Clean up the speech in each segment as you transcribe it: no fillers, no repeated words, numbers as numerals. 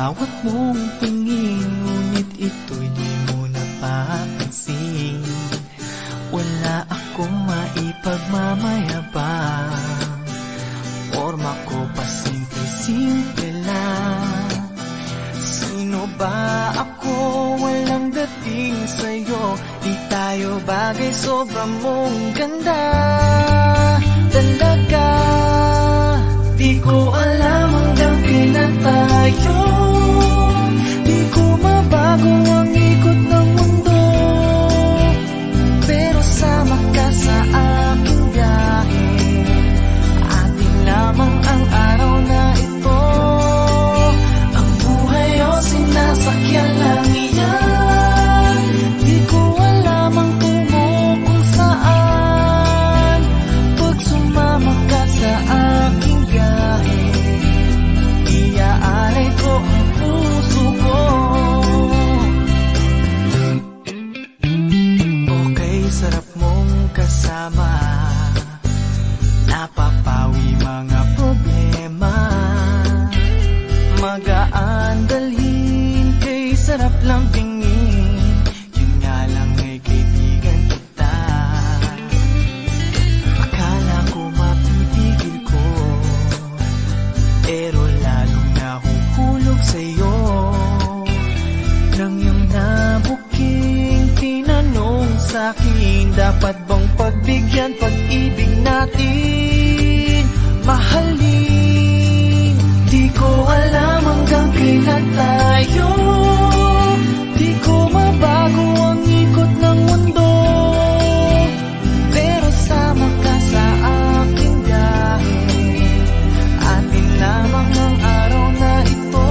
bawat mong tingin, ngunit ito'y di mo napapansin. Wala akong maipagmamayabang, forma ko pa simple-simple lang. Sino ba ako? Walang dating sa'yo, di tayo bagay, sobra mong ganda. Talaga, di ko alam hanggang kailan tayo. Di ko mabago ang ikot ng mundo, pero sama ka sa aking biyahe. Atin lamang ang araw na ito. Ang buhay o sinasakyan lang iyan. Di ko alam ang tungo kung saan. Pag sumama ka sa aking biyahe, iaalay ko ang puso ko. Okay, sarap mong kasama, napapawi mga problema. Magaan dalhin, kay sarap lang tingin. Yun nga lang ay kaibigan kita. Akala ko mapipigil ko, pero lalong nahuhulog sa'yo. Nang iyong nabuking tinanong sa'kin, dapat bang pagbigyan pag-ibig natin? Mahalin, di ko alam hanggang kailan tayo. Di ko mabago ang ikot ng mundo, pero sama ka sa aking biyahe. Atin lamang ang araw na ito.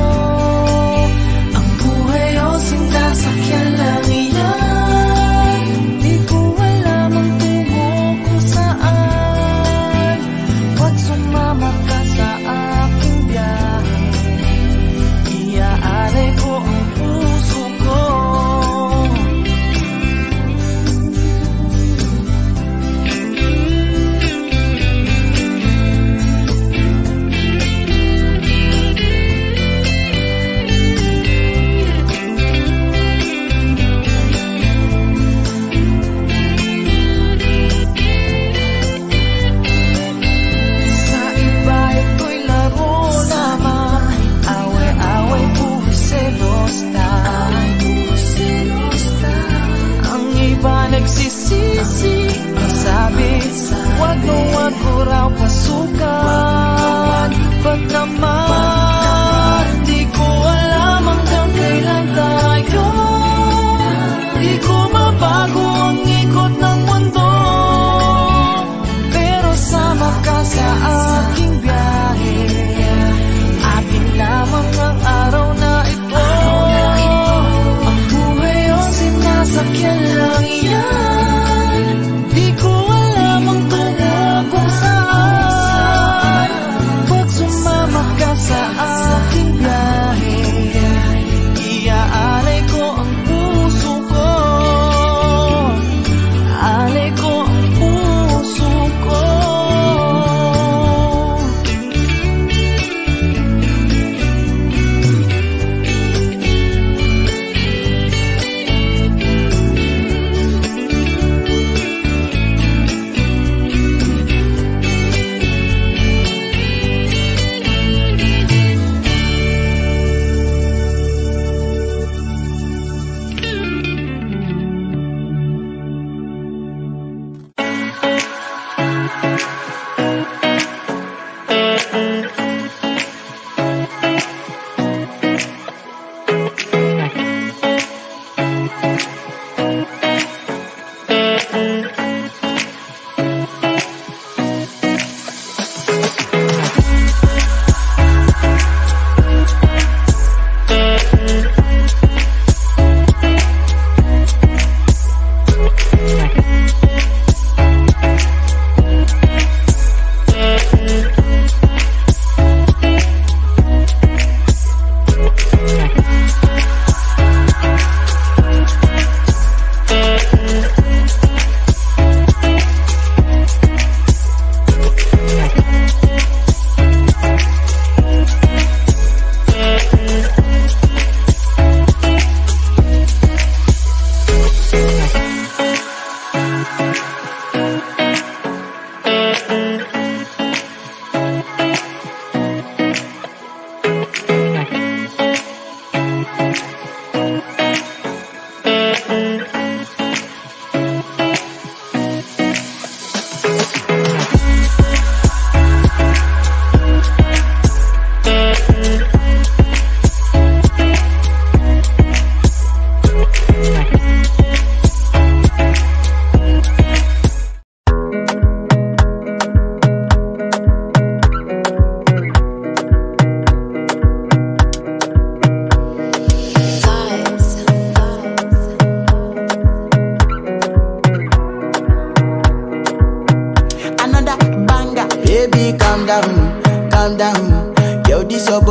Ang buhay o sinasakyan lang iyan. Di ko alam ang tungo kung saan. Pag sumama ka sa aking biyahe, iaalay ko ang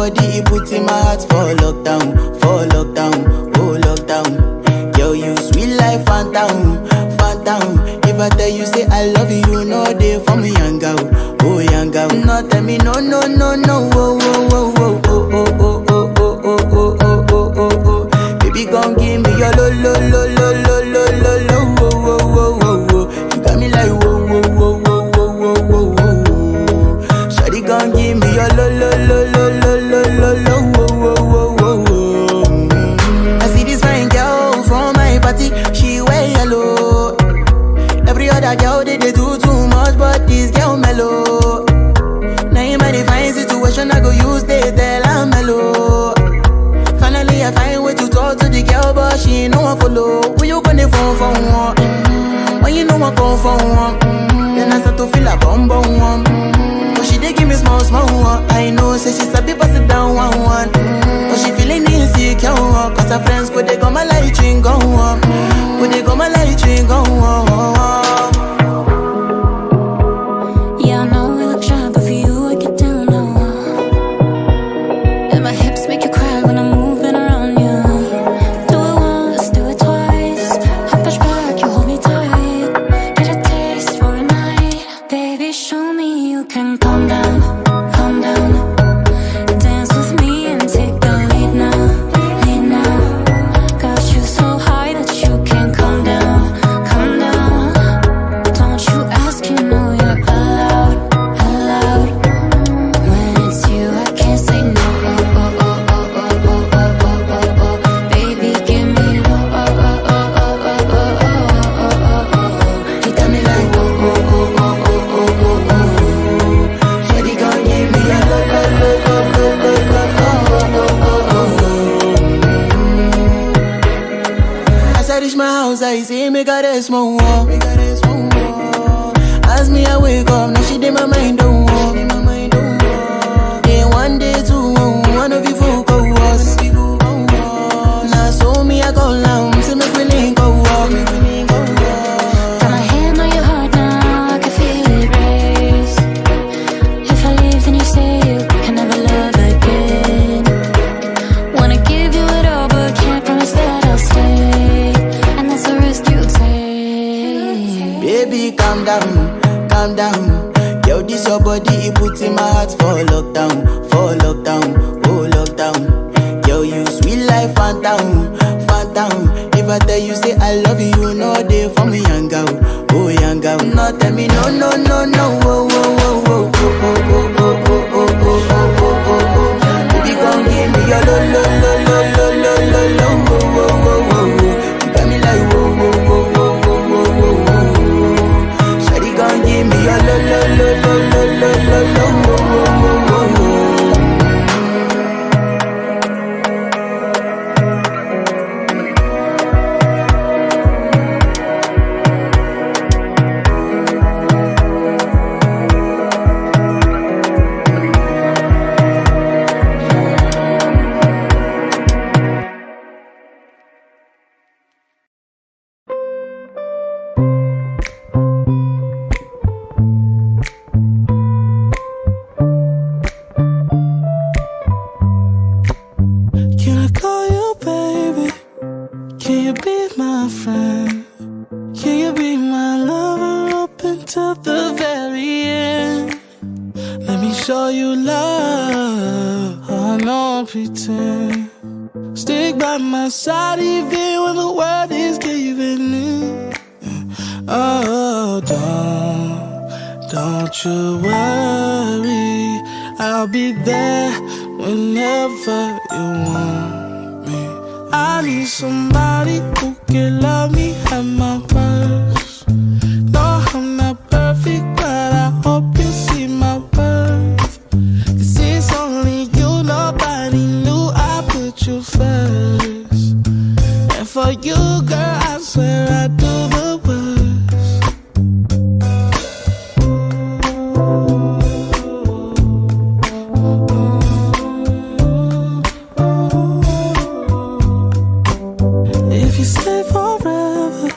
body, it puts in my heart for lockdown, oh lockdown. Girl, you sweet life, phantom, phantom. If I tell you say I love you, you know they for me, young girl, oh young girl. No tell me no, no, no, no, oh, oh, oh, oh, oh, oh, oh, oh, oh, oh, oh, oh, oh, oh. Baby, come give me your lo, lo, lo, lo, lo, lo, lo, lo, oh, oh, oh, oh, oh. You got me like whoa, whoa, whoa, whoa, whoa, whoa, whoa, whoa. Shawty, come give me your lo, lo, lo, lo, lo, lo, lo, lo, oh, oh, oh, oh, oh. I see this fine girl from my party, she wear yellow. Every other girl they do too much, but this girl mellow. Now in my divine situation, I go use they tell I'm mellow. Finally I find way to talk to the girl, but she ain't no one follow. Who you gonna phone for one? When you know I come for one, then I start to feel a bum bum one. But she dey give me small small one. I know say she's a bit sit down one one. But she feeling insecure, cause her friends go they go my light ring go on. Go they go my light ring go on. Yeah, I know we look shy, but for you I get down low. And my hips make you cry when I'm moving around you. Do it once, do it twice. I push back, you hold me tight. Get a taste for a night. Baby, show me you can calm down, calm down. Dance with me and take the lead now, lead now. Got you so high that you can't calm down, calm down. Don't you ask, you know you're allowed, allowed. When it's you, I can't say no. Oh, oh, oh, oh, oh, oh, oh, oh, oh, oh. Baby, give me oh, oh, oh, oh, oh, oh, oh, oh, oh, oh. You got me like oh, oh, oh, oh, oh, oh, oh, oh. Shawty gon' give me a lo, lo, lo, lo, lo, lo, lo, oh, oh, oh, oh, oh. As I reach my house, I see me got a small wall. As me I wake up, now she did my mind don't walk. Day one, day two, one of you folk go was. Now so me I go down, see me feeling go walk. Got my hand on your heart now, I can feel it race. If I leave, then you say you can never love again. Wanna give you it all, but can't promise that I'll stay. And that's a risk you take. Baby, calm down, calm down. Yo, this your body, it puts in my heart for lockdown, oh lockdown. Yo, you sweet life, phantom, phantom. If I tell you say I love you, you know they for me, young girl, oh young girl. No, tell me no, no, no, no, oh, oh, oh, oh, oh, oh, oh, oh, oh, oh, oh, oh, oh, oh. Baby, come give me your lo, lo, lo, lo, lo, lo, lo, lo, oh, oh, oh, oh, oh. You got me like whoa, whoa, whoa, whoa, whoa, whoa, whoa, whoa. Shawty gon' give me your lo, lo, lo, lo, lo, lo, lo, lo, oh, oh, oh, oh, oh. Can I call you baby? Can you be my friend? Can you be my lover up until the very end? Let me show you love, I don't pretend. Stick by my side even when the world is giving in. Oh, don't you worry, I'll be there whenever you want me. I need somebody who can love me at my worst. No, I'm not perfect, but I hope you see my worth. 'Cause it's only you, nobody knew I put you first. And for you, girl, I swear I do the worst. If you stay forever,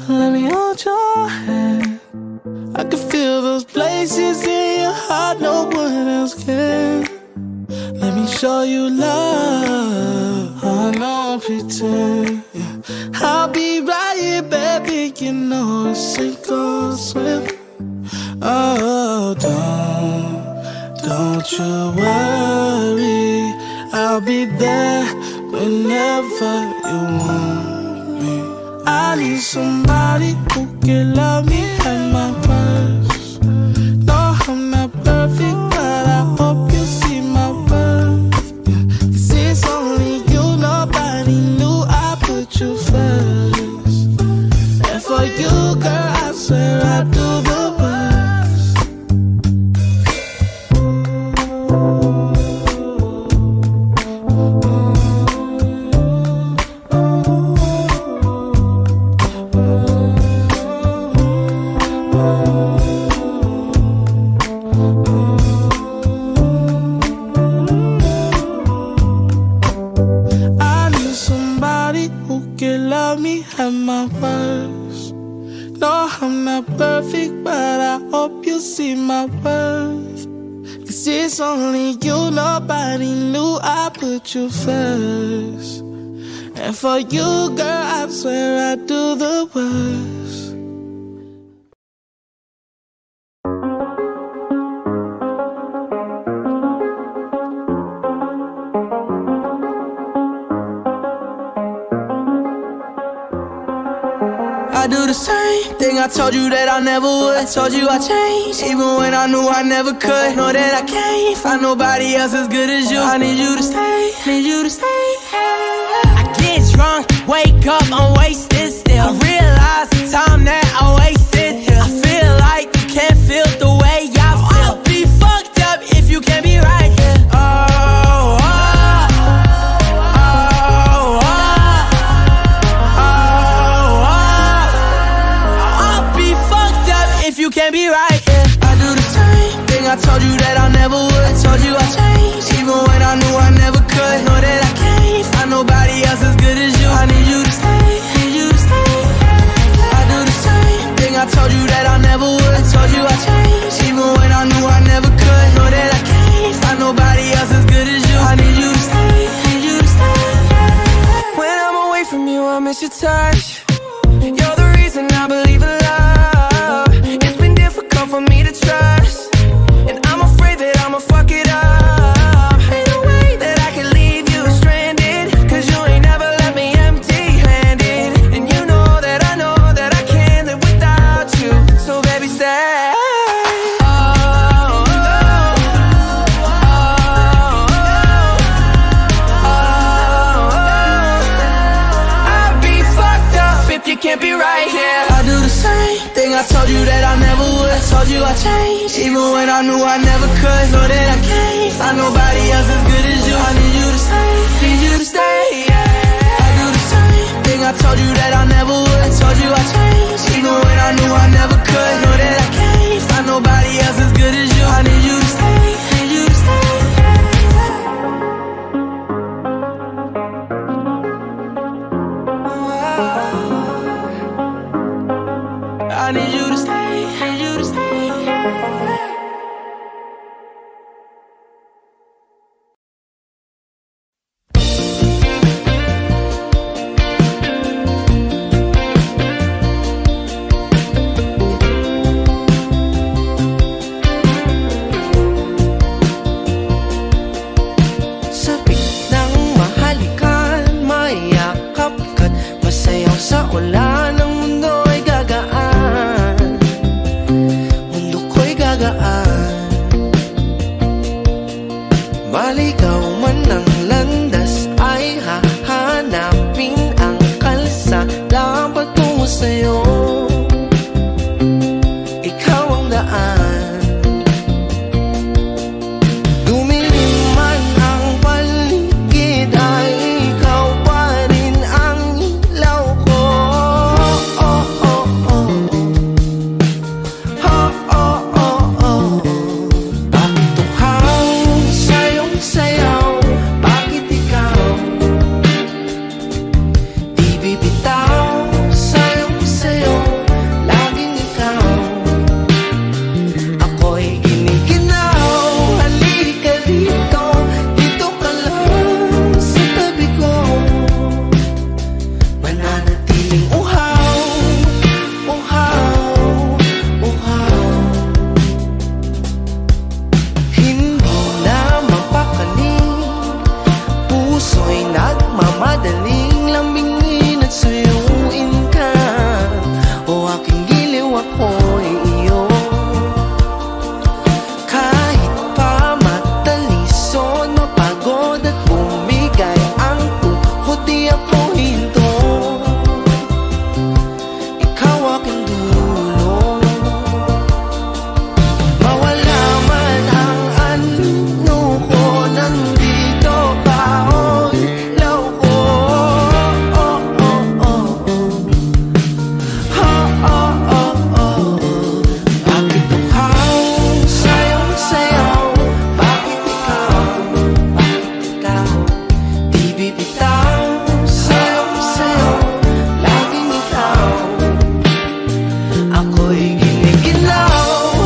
let me hold your hand. I can feel those places in your heart no one else can. Let me show you love. I don't pretend. I'll be right here, baby. You know, sink or swim. Oh, don't you worry. I'll be there whenever you want me. I need somebody who can love me at my worst. No, I'm not perfect, but I hope you see my worth. Cause it's only you, nobody knew I put you first. And for you, girl, I swear I do the see my worth. Cause it's only you, nobody knew I put you first. And for you, girl, I swear I do the worst. I do the same thing I told you that I never would. I told you I changed, even when I knew I never could. Know that I can't find nobody else as good as you. I need you to stay, need you to stay. I get drunk, wake up, I'm wasted still. I realize the time that I wasted here. I feel like you can't feel the way I feel. I'll be fucked up if you can't be right here. You can't be right, yeah. I do the same thing I told you that I never would. I told you I changed, even when I knew I never could. Know that I can't find nobody else as good as you. I need you to stay, need you to stay. I do the same thing I told you that I never would. I told you I changed, even when I knew I never could. Know that I can't find nobody else as good as you. I need you to stay, need you to stay. When I'm away from you, I miss your touch. You're the reason I believe in love. For me to trust, and I'm afraid that I'ma fuck it up. Ain't no way that I can leave you stranded, cause you ain't never left me empty-handed. And you know that I can't live without you. So baby, stay. I'd be fucked up if you can't be right here. I do the same thing I told you that I never would. I told you I changed, even when I knew I never could. Know that I can't find nobody else as good as you. I need you to stay, need you to stay, yeah. I do the same thing I told you that I never would. I told you I changed, even when I knew I never could. Know that I can't find nobody else as good as you. I need you to stay, need you to stay, I need you to stay, need you to stay. Nagmamadaling lambingin at suyuin ka. O aking giliw, ako'y iyo. Kahit pa matalisod, mapagod at bumigay ang tuhod, di ako hinto. Ikaw aking dulong. Mawala man ang ano ko, nandito pa o ilaw ko. Oh, oh, oh, oh. Oh, oh, oh, oh. Bakit uhaw sayong sayaw? Bakit ikaw? Bakit ikaw? Di bibitaw sayong sayaw, laging ikaw. Ako'y giniginaw,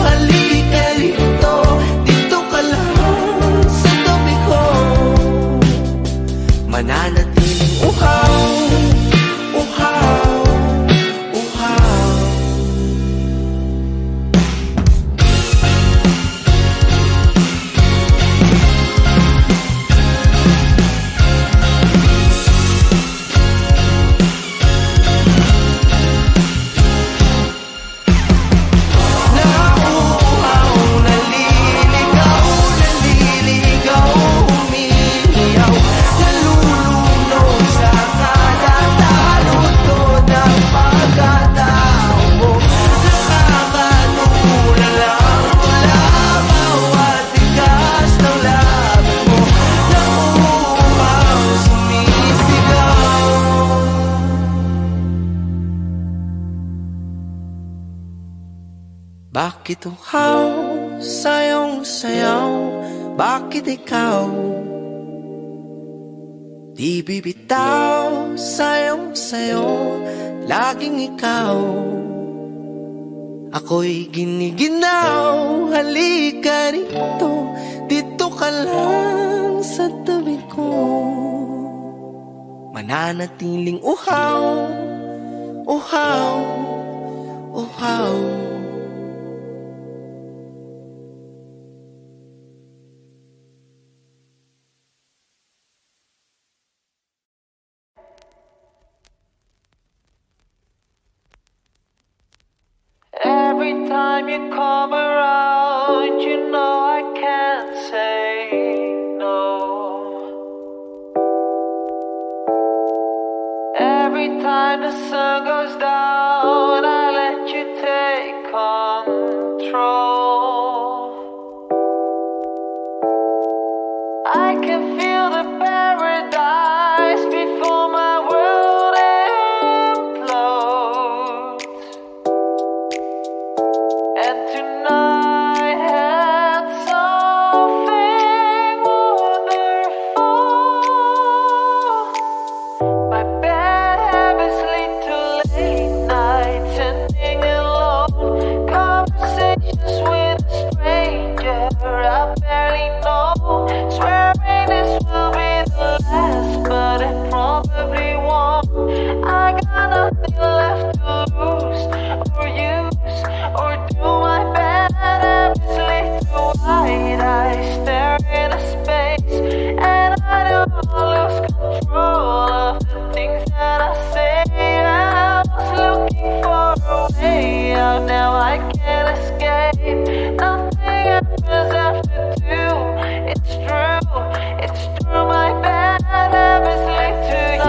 halika rito, dito ka lang sa tabi ko. Mananatiling uhaw, uhaw, uhaw. Nauuhaw, naliligaw, naliligaw, umiiyaw, nalulunod sa kadatalutod ang pagkatao mo. Nakakanulan lang mula bawat tigas ng labi mo. Nauuhaw, sumisigaw. Bakit uhaw sayong sayaw? Bakit ikaw? Di bibitaw sayong sayo, laging ikaw. Ako'y giniginaw, halika rito, dito ka lang sa tabi ko. Mananatiling uhaw, uhaw, uhaw. Every time you come around, you know I can't say no. Every time the sun goes down, I let you take control. I can feel the paradise before my world implodes. And tonight had something wonderful. My bad habits lead to late nights ending alone. Conversations with a stranger I barely know. Swearing this will be the last, but it probably won't. I got nothing left to lose or use or do. My bad habits lead to wide eyes stare into space, and I don't lose control of the things that I say. I was looking for a way out, now I can't escape. Nothing happens after two. It's true, it's true. My bad habits lead to you. I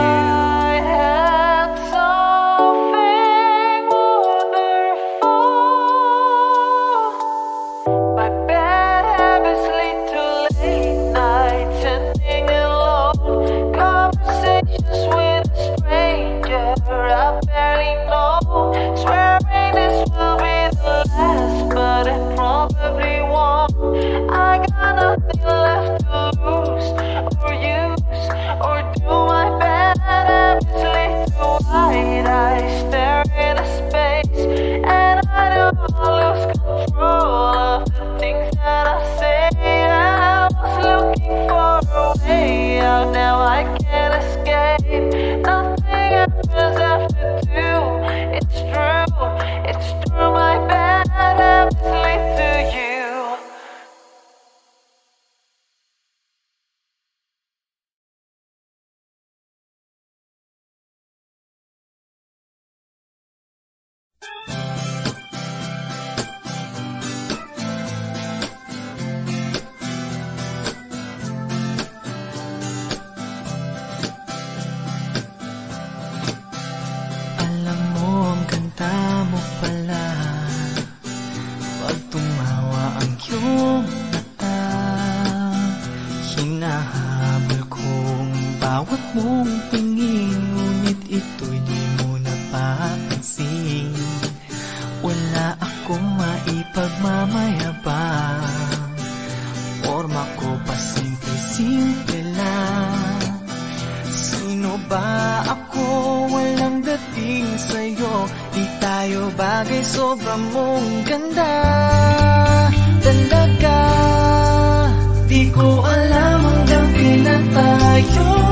had something wonderful. My bad habits lead to late nights ending alone. Conversations with a stranger I barely know. Swearing this will be the last, but it probably won't. I got nothing left to lose or use or do. My bad habits lead to wide eyes stare into space, and I don't lose control of the things that I say. I was looking for a way out, now I can't escape. Nothing happens after two. It's true, it's true. My bad habits lead to you. Hinahabol kong bawat mong tingin, ngunit ito'y di mo napapansin. Wala akong maipagmamayabang, forma ko pa simple-simple lang. Sino ba ako? Walang dating sa'yo, di tayo bagay, sobrang mong ganda. Talaga, di ko alam hanggang kailan tayo